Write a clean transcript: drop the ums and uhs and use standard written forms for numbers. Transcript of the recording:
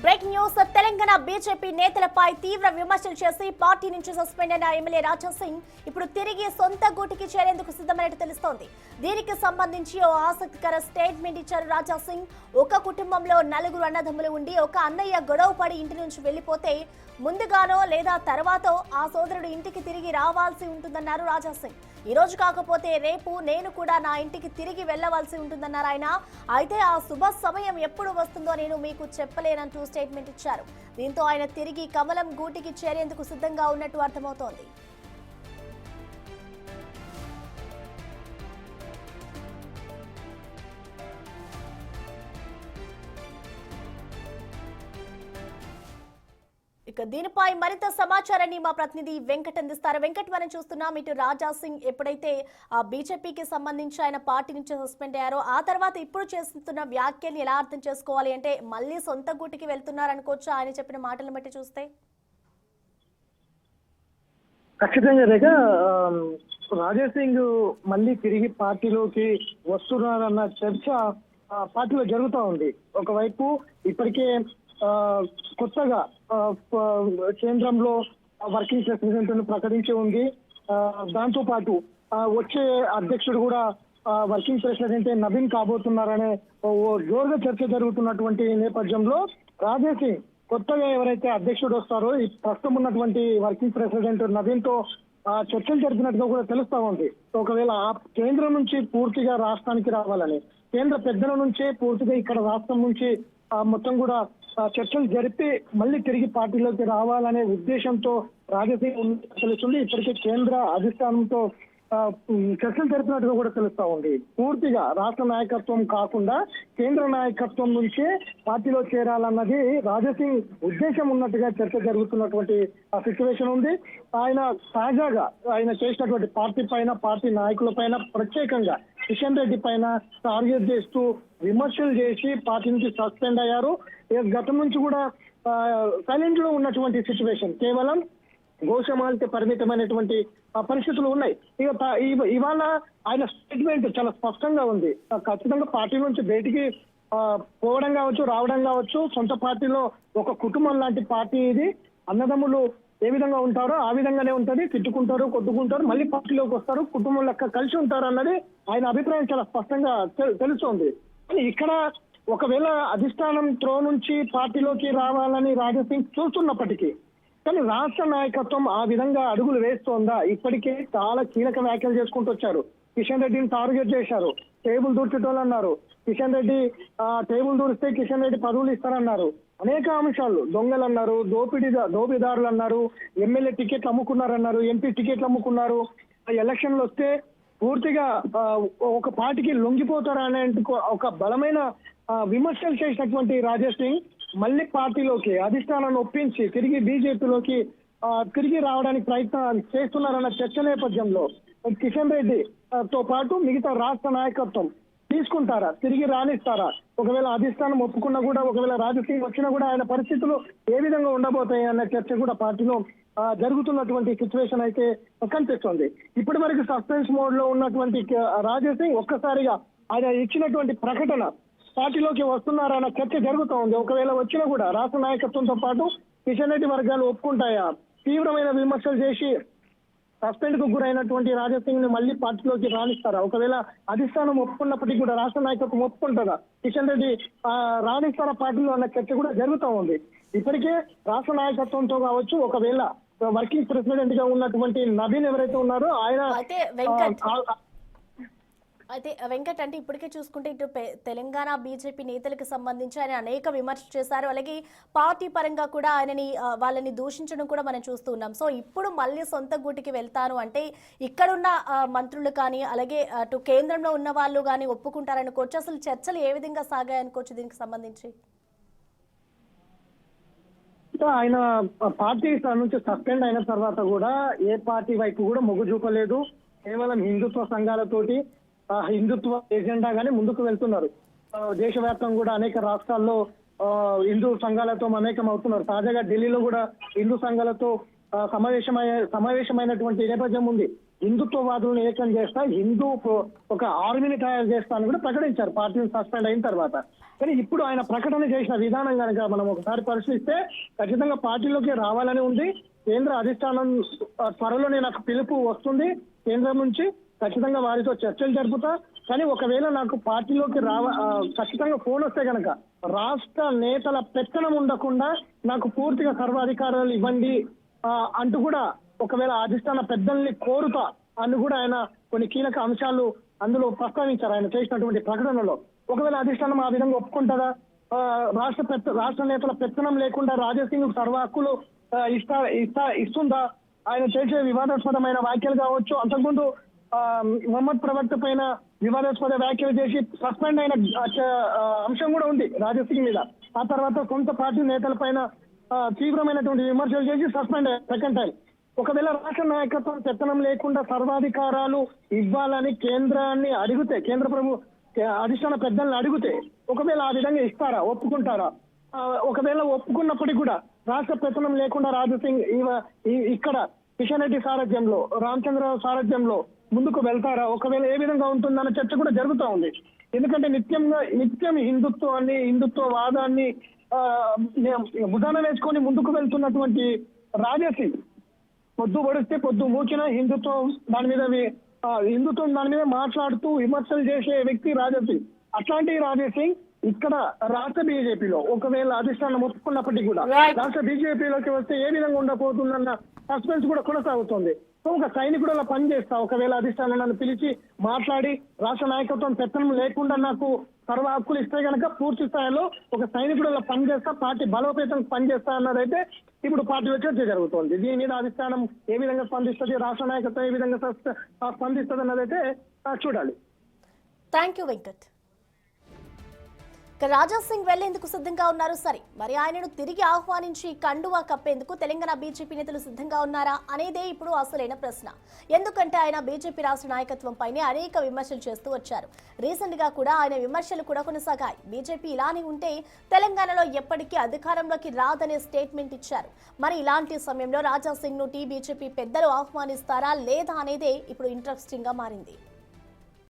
Breaking news Telangana BJP నేతలపై తీవ్ర విమర్శలు చేసి పార్టీ నుంచి సస్పెండ్ అయిన ఎమ్మెల్యే రాజా సింగ్ ఇప్పుడు తిరిగి సొంత గూటికి చేరేందుకు సిద్ధమైనట్టు తెలుస్తోంది. దీనికి సంబంధించి ఓ ఆసక్తికర స్టేట్మెంట్ ఇచ్చారు రాజా సింగ్. ఒక కుటుంబంలో నలుగురు అన్నదమ్ములు ఉండి ఒక అన్నయ్య గొడవ పడి ఇంటి నుంచి వెళ్లిపోతే ముందుగానో లేదా తర్వాతో ఆ సోదరుడు ఇంటికి తిరిగి రావాల్సి ఉంటుందన్నారు రాజా సింగ్. ఈ రోజు కాకపోతే రేపు నేను కూడా నా ఇంటికి తిరిగి వెళ్లవలసి ఉంటుందన్నారు ఆయన. అయితే ఆ శుభ సమయం ఎప్పుడు వస్తుందో నేను మీకు చెప్పలేనంటూ స్టేట్మెంట్ ఇచ్చారు. దీంతో ఆయన తిరిగి కమలం గూటికి చేరేందుకు సిద్ధంగా ఉన్నట్టు అర్థమవుతోంది. ఇక దీనిపై మరింత సమాచారాన్ని మా ప్రతినిధి వెంకట్ అందిస్తారు. వెంకట్, మనం చూస్తున్నాం ఇటు రాజా సింగ్ ఎప్పుడైతే బీజేపీకి సంబంధించి ఆయన పార్టీ నుంచి సస్పెండ్ అయ్యారో ఆ తర్వాత ఇప్పుడు చేస్తున్న వ్యాఖ్యల్ని ఎలా అర్థం చేసుకోవాలి? అంటే మళ్ళీ సొంత గూటికి వెళ్తున్నారనుకోవచ్చు ఆయన చెప్పిన మాటలను బట్టి చూస్తే. ఖచ్చితంగా రేఖ, రాజా సింగ్ మళ్ళీ తిరిగి పార్టీలోకి వస్తున్నారన్న చర్చ పార్టీలో జరుగుతూ ఉంది. ఒకవైపు ఇప్పటికే కొత్తగా కేంద్రంలో వర్కింగ్ ప్రెసిడెంట్ ప్రకటించి ఉంది. దాంతో పాటు వచ్చే అధ్యక్షుడు కూడా వర్కింగ్ ప్రెసిడెంట్ నవీన్ కాబోతున్నారనే జోరుగా చర్చ జరుగుతున్నటువంటి నేపథ్యంలో రాజా సింగ్ కొత్తగా ఎవరైతే అధ్యక్షుడు వస్తారో ఈ ప్రస్తుతం ఉన్నటువంటి వర్కింగ్ ప్రెసిడెంట్ నవీన్ తో చర్చలు జరిపినట్టుగా కూడా తెలుస్తా ఉంది. ఒకవేళ ఆ కేంద్రం నుంచి పూర్తిగా రాష్ట్రానికి రావాలని, కేంద్ర పెద్దల నుంచే పూర్తిగా ఇక్కడ రాష్ట్రం నుంచి మొత్తం కూడా చర్చలు జరిపి మళ్ళీ తిరిగి పార్టీలోకి రావాలనే ఉద్దేశంతో రాజా సింగ్ తెలుస్తుంది. ఇప్పటికే కేంద్ర అధిష్టానంతో చర్చలు జరిపినట్టుగా కూడా తెలుస్తా ఉంది. పూర్తిగా రాష్ట్ర నాయకత్వం కాకుండా కేంద్ర నాయకత్వం నుంచే పార్టీలో చేరాలన్నది రాజా సింగ్ ఉద్దేశం ఉన్నట్టుగా చర్చ జరుగుతున్నటువంటి సిచ్యువేషన్ ఉంది. ఆయన తాజాగా ఆయన చేసినటువంటి పార్టీ పైన, పార్టీ నాయకుల పైన, ప్రత్యేకంగా కిషన్ రెడ్డి పైన టార్గెట్ చేస్తూ విమర్శలు చేసి పార్టీ నుంచి సస్పెండ్ అయ్యారు. గతం నుంచి కూడా సైలెంట్ లో ఉన్నటువంటి సిచ్యువేషన్, కేవలం గోషమాలకి పరిమితమైనటువంటి పరిస్థితులు ఉన్నాయి. ఇవాళ ఆయన స్టేట్మెంట్ చాలా స్పష్టంగా ఉంది. ఖచ్చితంగా పార్టీ నుంచి బయటికి పోవడం కావచ్చు, రావడం కావచ్చు. సొంత పార్టీలో ఒక కుటుంబం లాంటి పార్టీ ఇది. అన్నదమ్ములు ఏ విధంగా ఉంటారో ఆ విధంగానే ఉంటది. తిట్టుకుంటారు, కొట్టుకుంటారు, మళ్ళీ పార్టీలోకి వస్తారు, కుటుంబం లెక్క కలిసి ఉంటారు అన్నది ఆయన అభిప్రాయం చాలా స్పష్టంగా తెలుస్తోంది. ఇక్కడ ఒకవేళ అధిష్టానం త్రో నుంచి పార్టీలోకి రావాలని రాజా సింగ్ చూస్తున్నప్పటికీ కానీ రాష్ట్ర నాయకత్వం ఆ విధంగా అడుగులు వేస్తోందా? ఇప్పటికే చాలా కీలక వ్యాఖ్యలు చేసుకుంటూ వచ్చారు. కిషన్ రెడ్డిని టార్గెట్ చేశారు. టేబుల్ దూర్చేటోళ్ళు అన్నారు. కిషన్ రెడ్డి టేబుల్ దూరిస్తే కిషన్ రెడ్డి పదవులు ఇస్తారన్నారు. అనేక అంశాలు, దొంగలు అన్నారు, దోపిదారులు అన్నారు, ఎమ్మెల్యే టికెట్లు అమ్ముకున్నారన్నారు, ఎంపీ టికెట్లు అమ్ముకున్నారు. ఎలక్షన్లు వస్తే పూర్తిగా ఒక పార్టీకి లొంగిపోతారు అనే ఒక బలమైన విమర్శలు చేసినటువంటి రాజా సింగ్ మళ్ళీ పార్టీలోకి అధిష్టానాన్ని ఒప్పించి తిరిగి బీజేపీలోకి తిరిగి రావడానికి ప్రయత్నం చేస్తున్నారన్న చర్చ నేపథ్యంలో కిషన్ రెడ్డి తో పాటు మిగతా రాష్ట్ర నాయకత్వం తీసుకుంటారా, తిరిగి రాణిస్తారా? ఒకవేళ అధిష్టానం ఒప్పుకున్నా కూడా, ఒకవేళ రాజా సింగ్ వచ్చినా కూడా ఆయన పరిస్థితులు ఏ విధంగా ఉండబోతాయి అన్న చర్చ కూడా పార్టీలో జరుగుతున్నటువంటి సిచ్యువేషన్ అయితే కనిపిస్తుంది. ఇప్పటి వరకు సస్పెన్స్ మోడ్ లో ఉన్నటువంటి రాజా సింగ్ ఒక్కసారిగా ఆయన ఇచ్చినటువంటి ప్రకటన పార్టీలోకి వస్తున్నారన్న చర్చ జరుగుతూ ఉంది. ఒకవేళ వచ్చినా కూడా రాష్ట్ర నాయకత్వంతో పాటు కిషన్ రెడ్డి వర్గాలు ఒప్పుకుంటాయా? తీవ్రమైన విమర్శలు చేసి సస్పెండ్ కు గురైనటువంటి రాజా సింగ్ ని మళ్ళీ పార్టీలోకి రాణిస్తారా? ఒకవేళ అధిష్టానం ఒప్పుకున్నప్పటికీ కూడా రాష్ట్ర నాయకత్వం ఒప్పుకుంటారా? కిషన్ రెడ్డి రాణిస్తారా పార్టీలో అన్న చర్చ కూడా జరుగుతూ ఉంది. ఇప్పటికే రాష్ట్ర నాయకత్వంతో కావచ్చు, ఒకవేళ వర్కింగ్ ప్రెసిడెంట్ గా ఉన్నటువంటి నవీన్ ఎవరైతే ఉన్నారో ఆయన అయితే వెంకట్, అంటే ఇప్పటికే చూసుకుంటే ఇటు తెలంగాణ బీజేపీ నేతలకు సంబంధించి ఆయన అనేక విమర్శలు చేశారు. అలాగే పార్టీ పరంగా కూడా వాళ్ళని దూషించడం కూడా మనం చూస్తూ ఉన్నాం. సో ఇప్పుడు మళ్ళీ సొంత గూటికి వెళ్తాను అంటే ఇక్కడున్న మంత్రులు కానీ, అలాగే అటు కేంద్రంలో ఉన్న వాళ్ళు కానీ ఒప్పుకుంటారనుకోవచ్చు. అసలు చర్చలు ఏ విధంగా సాగాయనుకోవచ్చు దీనికి సంబంధించి? ఆయన పార్టీ నుంచి సస్పెండ్ అయిన తర్వాత కూడా ఏ పార్టీ వైపు కూడా మొగ్గు చూపలేదు. కేవలం హిందుత్వ సంఘాలతోటి హిందుత్వ ఎజెండాగానే ముందుకు వెళ్తున్నారు. దేశవ్యాప్తంగా కూడా అనేక రాష్ట్రాల్లో హిందూ సంఘాలతో మమేకం అవుతున్నారు. తాజాగా ఢిల్లీలో కూడా హిందూ సంఘాలతో సమావేశమైనటువంటి నేపథ్యం ఉంది. హిందుత్వవాదులను ఏకం చేస్తా, ఒక ఆర్మీని తయారు చేస్తా అని కూడా ప్రకటించారు పార్టీని సస్పెండ్ అయిన తర్వాత. కానీ ఇప్పుడు ఆయన ప్రకటన చేసిన విధానం కనుక మనం ఒకసారి పరిశీలిస్తే ఖచ్చితంగా పార్టీలోకి రావాలని ఉంది. కేంద్ర అధిష్టానం త్వరలోనే నాకు పిలుపు వస్తుంది కేంద్రం నుంచి, ఖచ్చితంగా వారితో చర్చలు జరుపుతా. కానీ ఒకవేళ నాకు పార్టీలోకి ఖచ్చితంగా ఫోన్ వస్తే కనుక రాష్ట్ర నేతల పెత్తనం ఉండకుండా నాకు పూర్తిగా సర్వాధికారాలు ఇవ్వండి అంటూ కూడా ఒకవేళ అధిష్టాన పెద్దల్ని కోరుతా అని కూడా ఆయన కొన్ని కీలక అంశాలు అందులో ప్రస్తావించారు ఆయన చేసినటువంటి ప్రకటనలో. ఒకవేళ అధిష్టానం ఆ విధంగా ఒప్పుకుంటుందా, రాష్ట్ర నేతల పెత్తనం లేకుండా రాజాసింగ్ సర్వ హక్కులు ఇస్తుందా, ఆయన చేసే వివాదాస్పదమైన వ్యాఖ్యలు కావచ్చు, అంతకుముందు మొహమ్మద్ ప్రవక్త పైన వివాదాస్పద వ్యాఖ్యలు చేసి సస్పెండ్ అయిన అంశం కూడా ఉంది రాజాసింగ్ మీద. ఆ తర్వాత సొంత పార్టీ నేతల పైన తీవ్రమైనటువంటి విమర్శలు చేసి సస్పెండ్ అయ్యారు సెకండ్ టైం. ఒకవేళ రాష్ట్ర నాయకత్వం పెత్తనం లేకుండా సర్వాధికారాలు ఇవ్వాలని కేంద్రాన్ని అడిగితే, అధిష్టాన పెద్దల్ని అడిగితే ఒకవేళ ఆ విధంగా ఇస్తారా, ఒప్పుకుంటారా? ఒకవేళ ఒప్పుకున్నప్పటికీ కూడా రాష్ట్ర పెత్తనం లేకుండా రాజాసింగ్ ఇక్కడ కిషన్ రెడ్డి సారథ్యంలో, రామచంద్రరావు సారథ్యంలో ముందుకు వెళ్తారా? ఒకవేళ ఏ విధంగా ఉంటుందన్న చర్చ కూడా జరుగుతూ ఉంది. ఎందుకంటే నిత్యం హిందుత్వవాదాన్ని భుజాన వేసుకొని ముందుకు వెళ్తున్నటువంటి రాజాసింగ్ పొద్దు పొడిస్తే పొద్దు మూచిన హిందుత్వం దాని మీద మాట్లాడుతూ విమర్శలు చేసే వ్యక్తి రాజాసింగ్. అట్లాంటి రాజాసింగ్ ఇక్కడ రాష్ట్ర బీజేపీలో ఒకవేళ అధిష్టానం ఒప్పుకున్నప్పటికీ కూడా రాష్ట్ర బీజేపీలోకి వస్తే ఏ విధంగా ఉండబోతుందన్న సస్పెన్స్ కూడా కొనసాగుతుంది. సో ఒక సైనికుడులా పనిచేస్తా, ఒకవేళ అధిష్టానం నన్ను పిలిచి మాట్లాడి రాష్ట్ర నాయకత్వం పెత్తనం లేకుండా నాకు సర్వ హక్కులు ఇస్తే కనుక పూర్తి స్థాయిలో ఒక సైనికుడులా పనిచేస్తా, పార్టీ బలోపేతం పనిచేస్తా అన్నదైతే ఇప్పుడు పార్టీలో చర్చ జరుగుతోంది. దీని మీద అధిష్టానం ఏ విధంగా స్పందిస్తుంది, రాష్ట్ర నాయకత్వం ఏ విధంగా స్పందిస్తుంది అన్నదైతే చూడాలి. Thank you Venkat. రాజాసింగ్ వెళ్లేందుకు సిద్ధంగా ఉన్నారు సరే, మరి ఆయనను తిరిగి ఆహ్వానించి కండువా కప్పేందుకు తెలంగాణ బీజేపీ నేతలు సిద్ధంగా ఉన్నారా అనేదే ఇప్పుడు అసలైన ప్రశ్న. ఎందుకంటే ఆయన బీజేపీ రాష్ట్ర నాయకత్వం పైనే అనేక విమర్శలు చేస్తూ వచ్చారు. రీసెంట్ గా కూడా ఆయన విమర్శలు కూడా కొనసాగాయి. బీజేపీ ఇలానే ఉంటే తెలంగాణలో ఎప్పటికీ అధికారంలోకి రాదనే స్టేట్మెంట్ ఇచ్చారు. మరి ఇలాంటి సమయంలో రాజాసింగ్ ను బీజేపీ పెద్దలు ఆహ్వానిస్తారా లేదా అనేదే ఇప్పుడు ఇంట్రెస్టింగ్ గా మారింది.